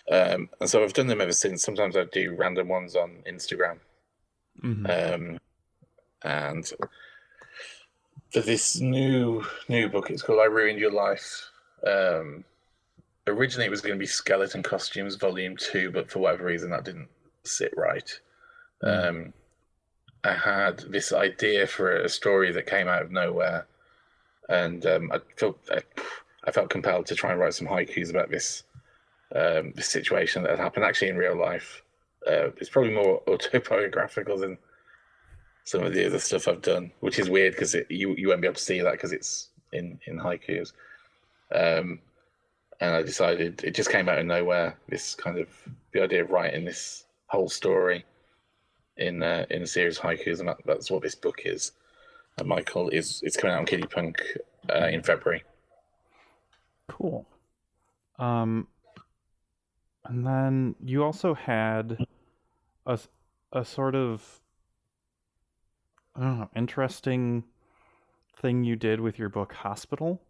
And so I've done them ever since. Sometimes I do random ones on Instagram. Mm-hmm. And for this new book, it's called I Ruined Your Life. Originally it was going to be Skeleton Costumes Volume 2, but for whatever reason that didn't sit right. I had this idea for a story that came out of nowhere, and I felt compelled to try and write some haikus about this situation that had happened actually in real life. It's probably more autobiographical than some of the other stuff I've done, which is weird because you won't be able to see that because it's in haikus. And I decided, it just came out of nowhere, this kind of the idea of writing this whole story in a series of haikus, and that's what this book is. And Michael it's coming out on Kiddie Punk in February. Cool. And then you also had a sort of, I don't know, interesting thing you did with your book Hospital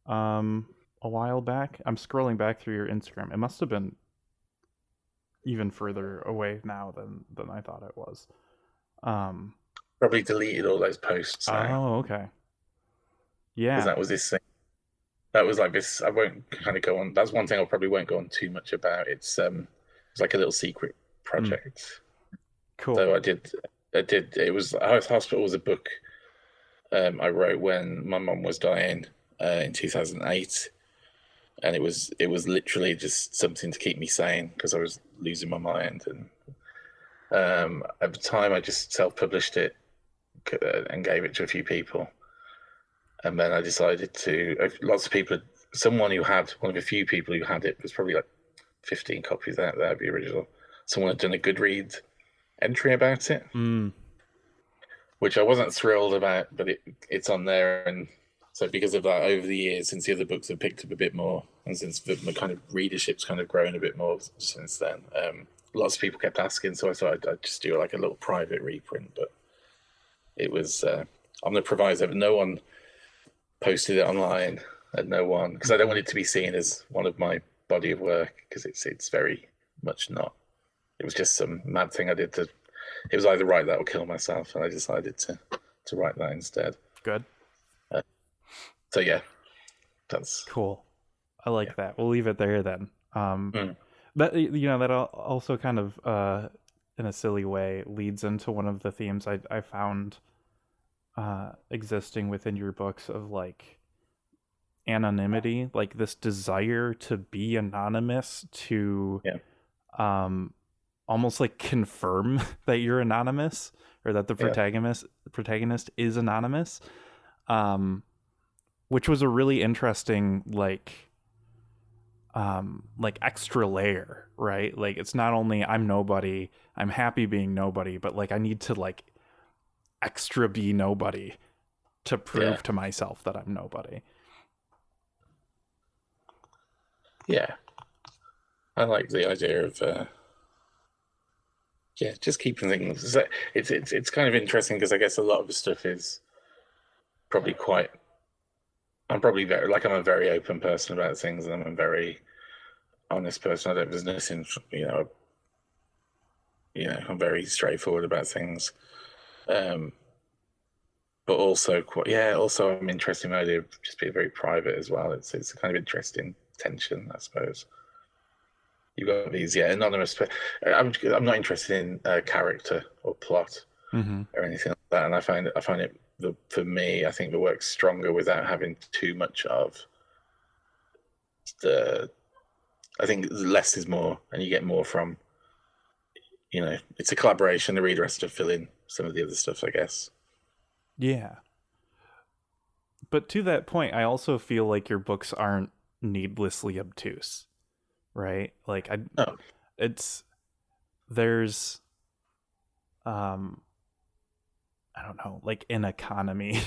a while back. I'm scrolling back through your Instagram. It must have been even further away now than I thought it was. Probably deleted all those posts now. Oh, okay. Yeah. Because that was this thing. That was like this. I won't kind of go on. That's one thing I probably won't go on too much about. It's like a little secret project. Cool. So I did. It was Hospital was a book I wrote when my mum was dying in 2008, and it was literally just something to keep me sane because I was losing my mind. And at the time, I just self-published it and gave it to a few people. And then I decided to, lots of people, one of the few people who had it, was probably like 15 copies out there of the original. Someone had done a Goodreads entry about it, which I wasn't thrilled about, but it's on there. And so because of that, over the years, since the other books have picked up a bit more, and since the kind of readership's kind of grown a bit more since then, lots of people kept asking, so I thought I'd just do like a little private reprint. But it was, on the proviso that no one posted it online, and no one, because I don't want it to be seen as one of my body of work, because it's very much not. It was just some mad thing I did it was either write that or kill myself, and I decided to write that instead. Good. So yeah, that's cool. I like that. We'll leave it there then. That, that also kind of in a silly way leads into one of the themes I found existing within your books of like anonymity, like this desire to be anonymous, to almost like confirm that you're anonymous, or that the protagonist is anonymous, which was a really interesting like extra layer, right? Like it's not only I'm nobody, I'm happy being nobody, but like I need to like extra be nobody to prove to myself that I'm nobody. yeah, I like the idea of just keeping things. It's kind of interesting because I guess a lot of the stuff is probably quite. I'm probably I'm a very open person about things, and I'm a very honest person. I don't. There's nothing, I'm very straightforward about things. Um, but also also I'm interested in the idea of just being very private as well. It's a kind of interesting tension, I suppose. You've got these anonymous. I'm not interested in character or plot Mm-hmm. or anything like that, and I find it for me I think the work's stronger without having too much of the. I think less is more, and you get more from. It's a collaboration. The reader has to fill in some of the other stuff, I guess. Yeah. But to that point, I also feel like your books aren't needlessly obtuse, right? Like Oh, it's there's um I don't know, like an economy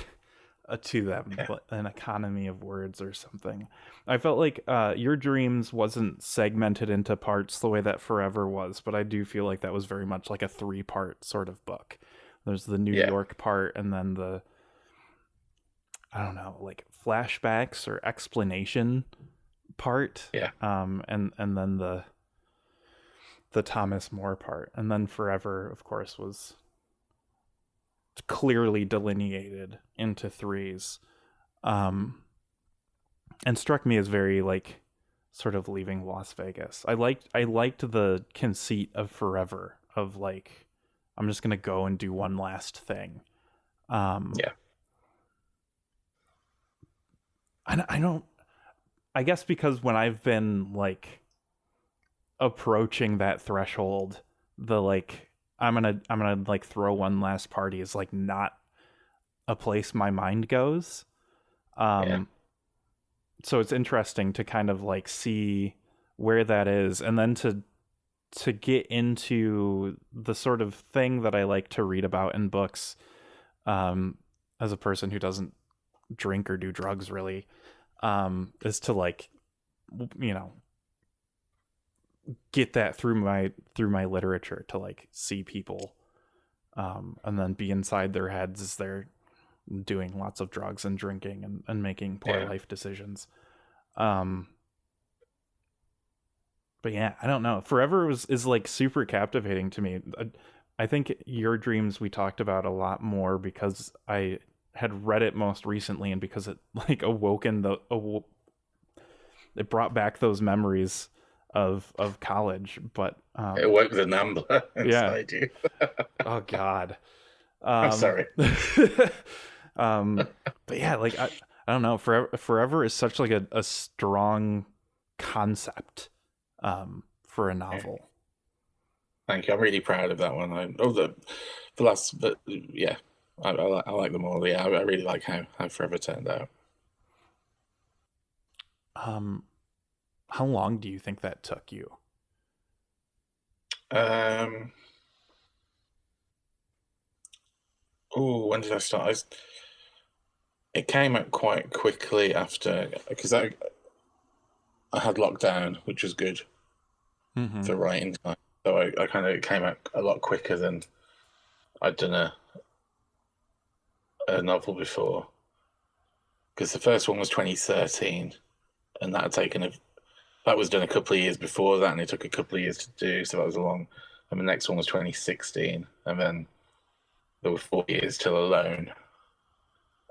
to them, yeah, an economy of words or something. I felt like Your Dreams wasn't segmented into parts the way that Forever was, but I do feel like that was very much like a 3-part sort of book. There's the New yeah, York part, and then I don't know, like flashbacks or explanation part, yeah, and then the Thomas More part, and then Forever, of course, was clearly delineated into threes, um, and struck me as very like sort of leaving Las Vegas. I liked the conceit of Forever, of like I'm just gonna go and do one last thing. Um, yeah, I don't. I guess because when I've been like approaching that threshold, the like I'm gonna like throw one last party is like not a place my mind goes. yeah, Um, so it's interesting to kind of like see where that is, and then to get into the sort of thing that I like to read about in books, as a person who doesn't drink or do drugs really, is to like you know get that through my literature, to like see people, and then be inside their heads as they're doing lots of drugs and drinking and making poor yeah. life decisions. um but yeah, I don't know, Forever is like super captivating to me. I think Your Dreams we talked about a lot more because I had read it most recently, and because it like it brought back those memories of college. But It woke the number yeah. inside you. Oh God. I'm Um, sorry. um, but yeah, like I don't know. Forever is such like a strong concept, for a Yeah. novel. Thank you. I'm really proud of that one. The last, but yeah, I like them all. Yeah, I really like how Forever turned out. Um, how long do you think that took you? Um, oh, when did I start? It came out quite quickly after because I had lockdown, which was good Mm-hmm. for writing time. So I kind of came out a lot quicker than I'd done a novel before. Because the first one was 2013, and that was done a couple of years before that, and it took a couple of years to do. So that was a long. And the next one was 2016, and then there were 4 years till Alone,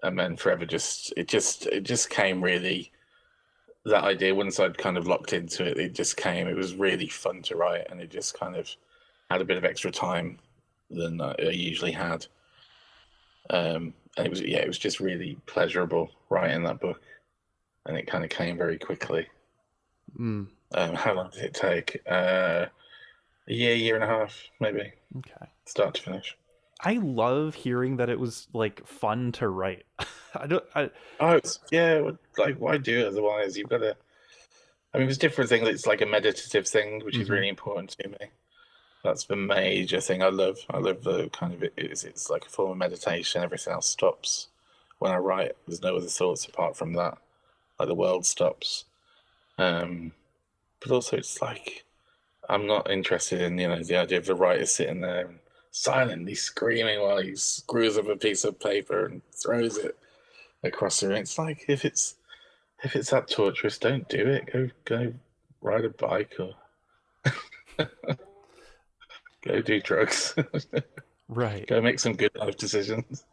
and then Forever. It just came really. That idea, once I'd kind of locked into it, it just came. It was really fun to write, and it just kind of had a bit of extra time than I usually had. And it was just really pleasurable writing that book, and it kind of came very quickly. Mm, How long did it take? A year and a half, maybe, okay. start to finish. I love hearing that it was like fun to write. I don't. Oh, like why do it otherwise? You've got to. I mean, there's different things. It's like a meditative thing, which is Mhm. really important to me. That's the major thing I love. I love the kind of it's like a form of meditation. Everything else stops when I write. There's no other thoughts apart from that. Like the world stops. Um, but also it's like I'm not interested in the idea of the writer sitting there and silently screaming while he screws up a piece of paper and throws it across the room. It's like if it's that torturous, don't do it. Go ride a bike or go do drugs. Right. Go make some good life decisions.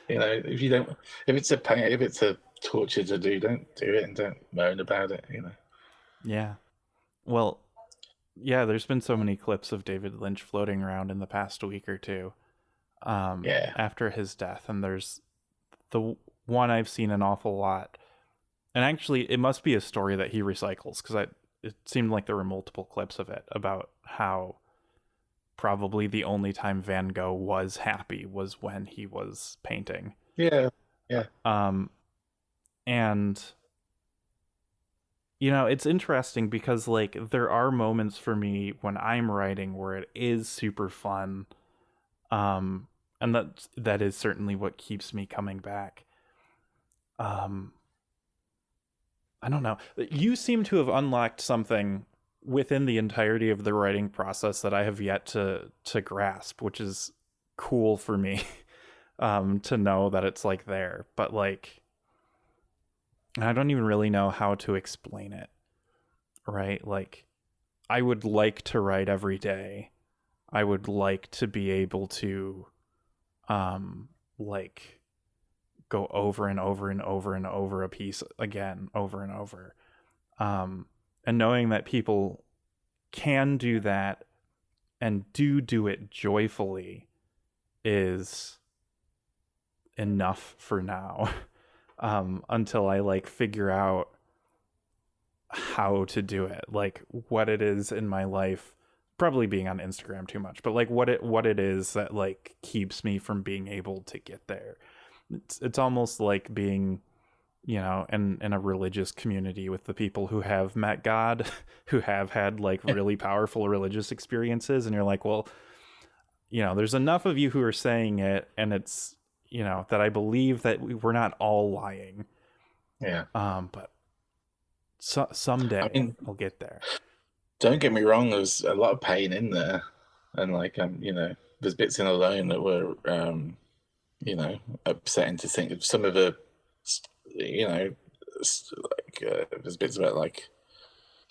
If it's a pain, if it's a torture to do, don't do it and don't moan about it. Yeah. Well, yeah, there's been so many clips of David Lynch floating around in the past week or two after his death. And there's the one I've seen an awful lot. And actually, it must be a story that he recycles, because it seemed like there were multiple clips of it about how probably the only time Van Gogh was happy was when he was painting. Yeah. And it's interesting because like there are moments for me when I'm writing where it is super fun. And that is certainly what keeps me coming back. I don't know. You seem to have unlocked something within the entirety of the writing process that I have yet to grasp, which is cool for me to know that it's like there. But like, I don't even really know how to explain it, right? Like, I would like to write every day. I would like to be able to like go over and over and over and over a piece again, over and over. And knowing that people can do that and do it joyfully is enough for now. Until I like figure out how to do it, like what it is in my life, probably being on Instagram too much, but like what it is that like keeps me from being able to get there. It's almost like being, in a religious community with the people who have met God, who have had like really powerful religious experiences. And you're like, well, there's enough of you who are saying it, and it's, that I believe that we're not all lying. Yeah. But someday I'll get there. Don't get me wrong. There's a lot of pain in there, and like there's bits in Alone that were upsetting to think of. Some of the there's bits about like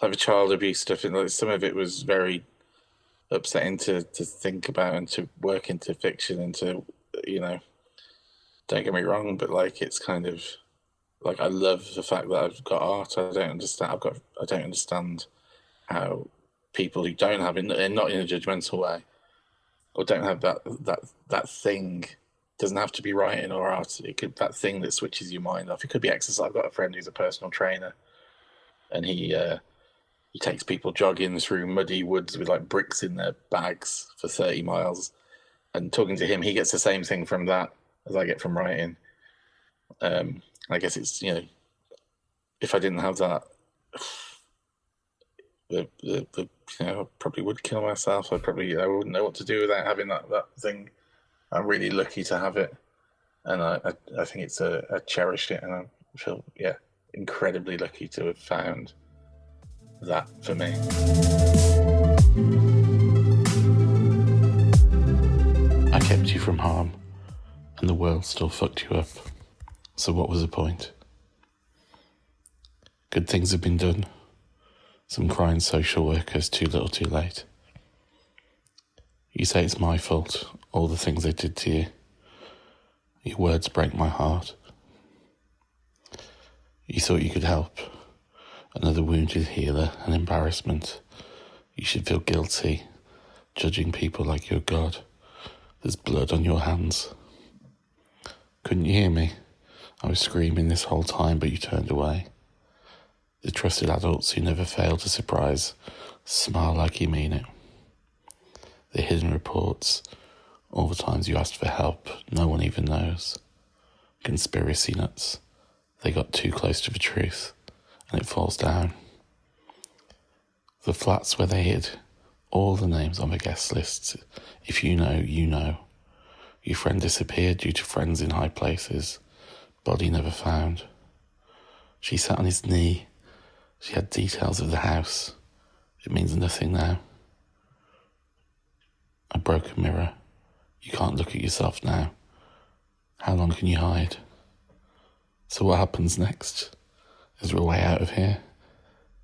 the child abuse stuff, and like some of it was very upsetting to think about and to work into fiction and to don't get me wrong, but like it's kind of like I love the fact that I've got art. I don't understand how people who don't have it, and not in a judgmental way, or don't have that thing, doesn't have to be writing or art. It could that thing that switches your mind off. It could be exercise. I've got a friend who's a personal trainer, and he takes people jogging through muddy woods with like bricks in their bags for 30 miles. And talking to him, he gets the same thing from that as I get from writing. I guess it's if I didn't have that, I probably would kill myself. I wouldn't know what to do without having that thing. I'm really lucky to have it, and I think it's I cherished it, and I feel incredibly lucky to have found that for me. I kept you from harm, and the world still fucked you up. So what was the point? Good things have been done. Some crying social workers too little too late. You say it's my fault, all the things I did to you. Your words break my heart. You thought you could help. Another wounded healer, an embarrassment. You should feel guilty, judging people like you're God. There's blood on your hands. Couldn't you hear me? I was screaming this whole time, but you turned away. The trusted adults who never fail to surprise, smile like you mean it. The hidden reports, all the times you asked for help, no one even knows. Conspiracy nuts. They got too close to the truth, and it falls down. The flats where they hid, all the names on the guest lists. If you know, you know. Your friend disappeared due to friends in high places. Body never found. She sat on his knee. She had details of the house. It means nothing now. A broken mirror. You can't look at yourself now. How long can you hide? So what happens next? Is there a way out of here?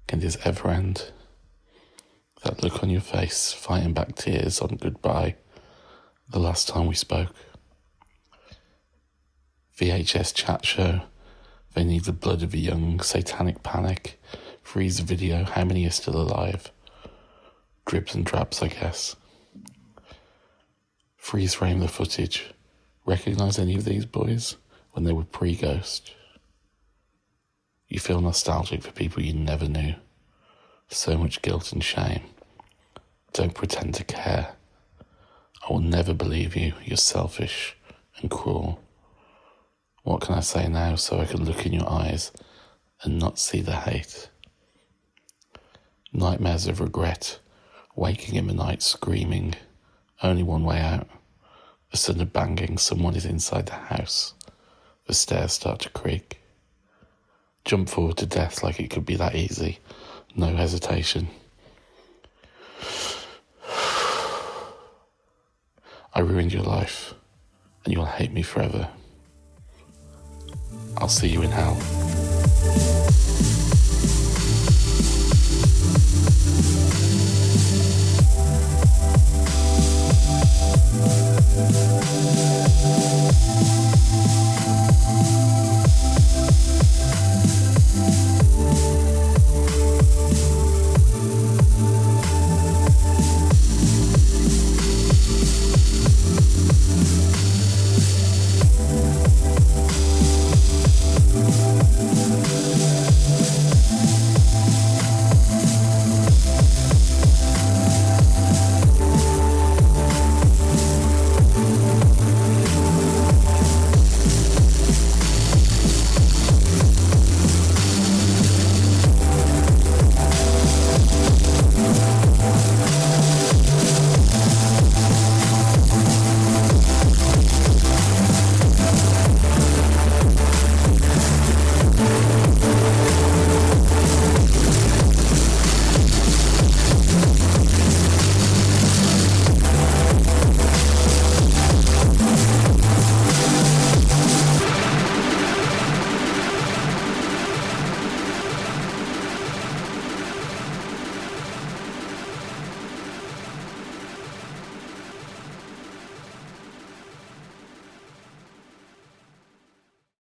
Can this ever end? That look on your face, fighting back tears on goodbye, the last time we spoke. VHS chat show. They need the blood of a young satanic panic. Freeze video. How many are still alive? Dribs and drabs, I guess. Freeze frame the footage. Recognise any of these boys when they were pre-Ghost? You feel nostalgic for people you never knew. So much guilt and shame. Don't pretend to care. I will never believe you. You're selfish and cruel. What can I say now so I can look in your eyes and not see the hate? Nightmares of regret, waking in the night screaming, only one way out. A sudden banging, someone is inside the house. The stairs start to creak. Jump forward to death like it could be that easy. No hesitation. I ruined your life, and you'll hate me forever. I'll see you in hell.